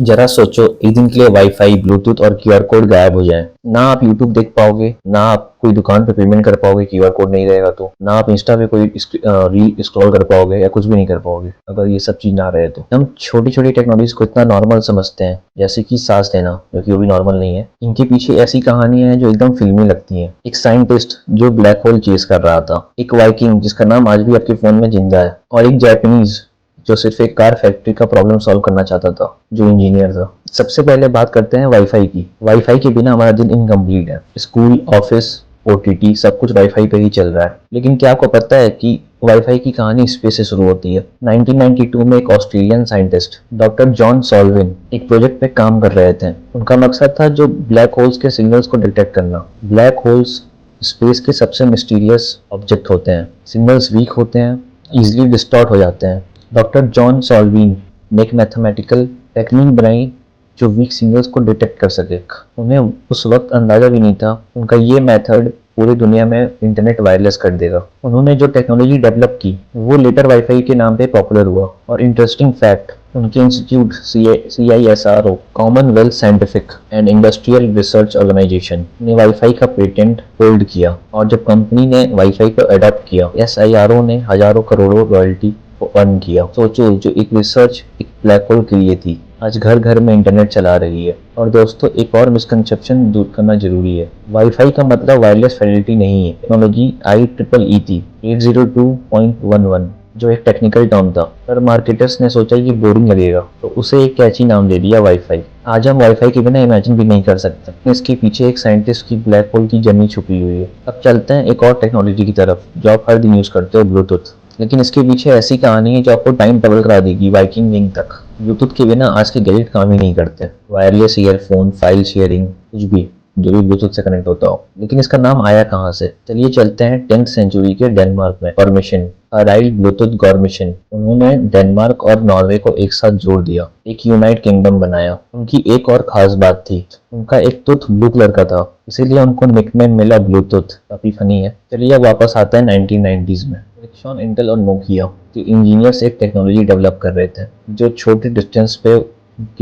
जरा सोचो, एक दिन के लिए वाईफाई, ब्लूटूथ और क्यूआर कोड गायब हो जाए। ना आप यूट्यूब देख पाओगे, ना आप कोई दुकान पे पेमेंट कर पाओगे क्यूआर कोड नहीं रहेगा तो, ना आप इंस्टा पे कोई रील स्क्रॉल कर पाओगे या कुछ भी नहीं कर पाओगे अगर ये सब चीज ना रहे तो। हम छोटी छोटी टेक्नोलॉजीज को इतना नॉर्मल समझते हैं, जैसे कि सांस लेना, जो कि वो भी नॉर्मल नहीं है। इनके पीछे ऐसी कहानियां हैं जो एकदम फिल्मी लगती हैं। एक साइंटिस्ट जो ब्लैक होल चेस कर रहा था, एक वाइकिंग जिसका नाम आज भी आपके फोन में जिंदा है, और एक जापानीज जो सिर्फ एक कार फैक्ट्री का प्रॉब्लम सॉल्व करना चाहता था, जो इंजीनियर था। सबसे पहले बात करते हैं वाईफाई की। वाईफाई के बिना हमारा दिन इनकम्प्लीट है। स्कूल, ऑफिस, ओटीटी सब कुछ वाईफाई पे ही चल रहा है। लेकिन क्या आपको पता है कि वाईफाई की कहानी स्पेस से शुरू होती है। 1992 में एक Australian scientist doctor John Solvin एक प्रोजेक्ट पे काम कर रहे थे। उनका मकसद था जो ब्लैक होल्स के सिग्नल्स को डिटेक्ट करना। ब्लैक होल्स स्पेस के सबसे मिस्टीरियस ऑब्जेक्ट होते हैं। सिग्नल्स वीक होते हैं, इजिली डिस्टॉर्ट हो जाते हैं। डॉक्टर जॉन सॉल्वीन ने एक मैथमेटिकल टेक्निक बनाई जो वीक सिग्नल्स को डिटेक्ट कर सके। उन्हें उस वक्त अंदाजा भी नहीं था उनका ये मेथड पूरी दुनिया में इंटरनेट वायरलेस कर देगा। उन्होंने जो टेक्नोलॉजी डेवलप की वो लेटर वाईफाई के नाम पे पॉपुलर हुआ। और इंटरेस्टिंग फैक्ट, उनके institute CISRO, Commonwealth Scientific and Industrial Research Organisation, ने वाईफाई का पेटेंट होल्ड किया। और जब कंपनी ने वाईफाई को अडॉप्ट किया, SIRO ने हजारों करोड़ों रॉयल्टी को अर्न किया। सोचो, जो एक रिसर्च एक ब्लैक होल के लिए थी, आज घर घर में इंटरनेट चला रही है। और दोस्तों, एक और मिसकंसेप्शन दूर करना जरूरी है। वाईफाई का मतलब वायरलेस फिडेलिटी नहीं है। टेक्नोलॉजी IEEE थी 802.11, जो एक टेक्निकल टर्म था, पर मार्केटर्स ने सोचा कि बोरिंग लगेगा तो उसे एक कैची नाम दे दिया, वाईफाई। आज हम वाईफाई के बिना इमेजिन भी नहीं कर सकते। इसके पीछे एक साइंटिस्ट की ब्लैक होल की जर्नी छुपी हुई है। अब चलते हैं एक और टेक्नोलॉजी की तरफ जो आप हर दिन यूज करते हो, ब्लूटूथ। लेकिन इसके पीछे ऐसी कहानी है जो आपको टाइम ट्रेवल करा देगी वाइकिंग लिंक तक। ब्लूटूथ के बिना आज के गैजेट काम ही नहीं करते। वायरलेस ईयरफोन, फाइल शेयरिंग, कुछ भी जो भी ब्लूटूथ से कनेक्ट होता हो। लेकिन इसका नाम आया कहाँ से? चलिए चलते हैं 10th सेंचुरी के डेनमार्क में। गॉरमिशन, अराइल ब्लूटूथ गॉरमिशन, उन्होंने डेनमार्क और नॉर्वे को एक साथ जोड़ दिया, एक यूनाइट किंगडम बनाया। उनकी एक और खास बात थी, उनका एक टूथ ब्लू कलर का था, इसीलिए उनको निकनेम मिला ब्लूटूथ। काफी फनी है। चलिए अब वापस आता है 1990s में। एरिक्सन, इंटेल और नोकिया के इंजीनियर्स एक टेक्नोलॉजी डेवलप कर रहे थे जो छोटे डिस्टेंस पे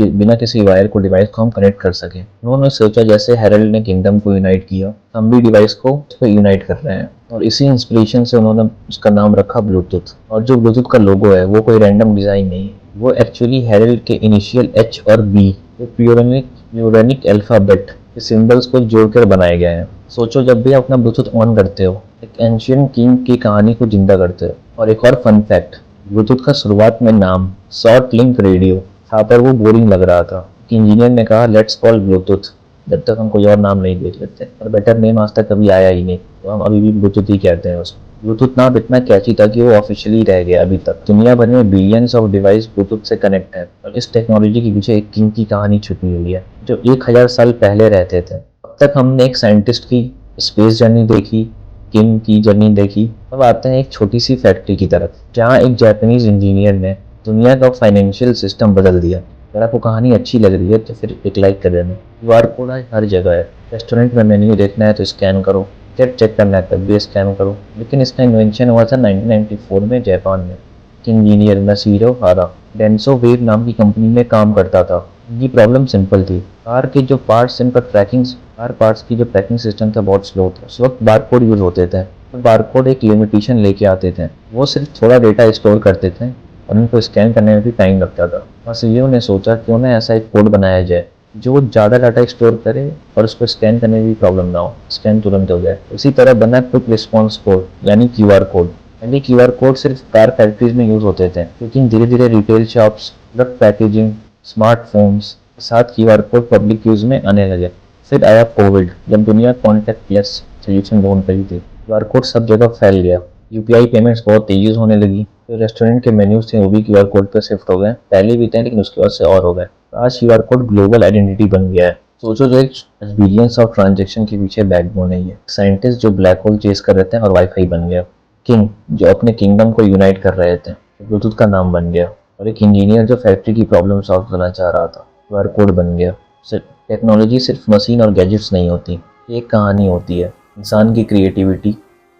बिना किसी वायर को डिवाइस को हम कनेक्ट कर सके। उन्होंने सोचा जैसे हेरल्ड ने किंगडम को यूनाइट किया, हम भी डिवाइस को इस पे यूनाइट कर रहे हैं। और इसी इंस्पिरेशन से उन्होंने उसका नाम रखा ब्लूटूथ। और जो ब्लूटूथ का लोगो है वो कोई रैंडम डिजाइन नहीं है, वो एक्चुअली हेरल्ड के इनिशियल H और B, प्यूरेनिक अल्फाबेट के सिंबल्स को जोड़कर बनाए गए हैं। सोचो, जब भी आप अपना ब्लूटूथ ऑन करते हो, एक एंशियंट किंग की कहानी को जिंदा करते हो। और एक और फन फैक्ट, ब्लूटूथ का शुरुआत में नाम शॉर्ट लिंक रेडियो था, पर वो बोरिंग लग रहा था। इंजीनियर ने कहा लेट्स कॉल ब्लूटूथ, जब तक हम कोई और नाम नहीं देख लेते। और बेटर नेम आज तक कभी आया ही नहीं, तो हम अभी भी ब्लूटूथ ही कहते हैं उसको। ब्लूटूथ नाम इतना कैची था कि वो ऑफिशियली रह गया अभी तक। दुनिया भर में बिलियंस ऑफ डिवाइस ब्लूटूथ से कनेक्ट है। और इस टेक्नोलॉजी के पीछे एक किंग की कहानी छुपी हुई है जो 1000 साल पहले रहते थे। अब तक हमने एक साइंटिस्ट की स्पेस जर्नी देखी, किंग की जर्नी देखी। अब आते हैं एक छोटी सी फैक्ट्री की तरफ, जहाँ एक जापानीज इंजीनियर ने दुनिया का फाइनेंशियल सिस्टम बदल दिया। अगर आपको कहानी अच्छी लग रही है तो फिर एक लाइक कर देना। QR कोड हर जगह है। रेस्टोरेंट में मेन्यू देखना है तो स्कैन करो, टिकट चेक करना है तब भी स्कैन करो। लेकिन इसका इन्वेंशन हुआ था 1994 में जापान में। इंजीनियर नसीरो हारा डेंसो वेव नाम की कंपनी में काम करता था। उनकी प्रॉब्लम सिंपल थी, कार के जो पार्ट्स इनका ट्रैकिंग कार पार्ट्स की जो ट्रैकिंग सिस्टम था बहुत स्लो था। उस वक्त बारकोड यूज होते थे, तो बारकोड एक लिमिटेशन लेके आते थे। वो सिर्फ थोड़ा डेटा स्टोर करते थे और उनको स्कैन करने में भी टाइम लगता था। और सीईओ ने सोचा क्यों ना ऐसा एक कोड बनाया जाए जो ज़्यादा डाटा स्टोर करे और उसको स्कैन करने में भी प्रॉब्लम ना हो, स्कैन तुरंत हो जाए। इसी तरह बना क्विक रिस्पॉन्स कोड यानी QR कोड। पहले QR कोड सिर्फ कार फैक्ट्रीज में यूज होते थे, लेकिन धीरे धीरे retail shops, product packaging, smartphones के साथ QR कोड पब्लिक यूज में आने लगे। फिर आया कोविड, जब दुनिया कॉन्टैक्टलेस सॉल्यूशन ढूंढ रही थी। QR कोड सब जगह फैल गया, UPI पेमेंट्स बहुत तेजी होने लगी। तो रेस्टोरेंट के मेन्यूज थे वो भी QR कोड पर शिफ्ट हो गए। पहले भी थे लेकिन उसके बाद से और हो गए। आज QR कोड ग्लोबल आइडेंटिटी बन गया है। सोचो, जो एक बिलियंस ऑफ ट्रांजेक्शन के पीछे बैकबोन है ये। साइंटिस्ट जो ब्लैक होल चेस कर रहे थे और वाईफाई बन गया। किंग जो अपने किंगडम को यूनाइट कर रहे थे, ब्लूटूथ का नाम बन गया। और एक इंजीनियर जो फैक्ट्री की प्रॉब्लम सॉल्व करना चाह रहा था, QR कोड बन गया। टेक्नोलॉजी सिर्फ मशीन और गैजेट्स नहीं होती, ये एक कहानी होती है इंसान की क्रिएटिविटी,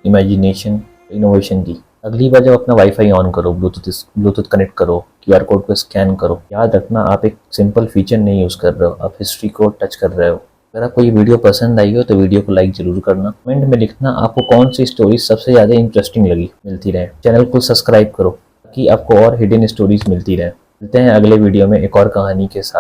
इमेजिनेशन, इनोवेशन की। अगली बार जब अपना वाईफाई ऑन करो, ब्लूटूथ कनेक्ट करो, क्यूआर कोड को स्कैन करो, याद रखना आप एक सिंपल फीचर नहीं यूज़ कर रहे हो, आप हिस्ट्री को टच कर रहे हो। अगर आपको ये वीडियो पसंद आई हो तो वीडियो को लाइक जरूर करना। कमेंट में लिखना आपको कौन सी स्टोरी सबसे ज़्यादा इंटरेस्टिंग लगी। मिलती रहे, चैनल को सब्सक्राइब करो ताकि आपको और हिडन स्टोरीज मिलती रहे। मिलते हैं अगले वीडियो में एक और कहानी के साथ।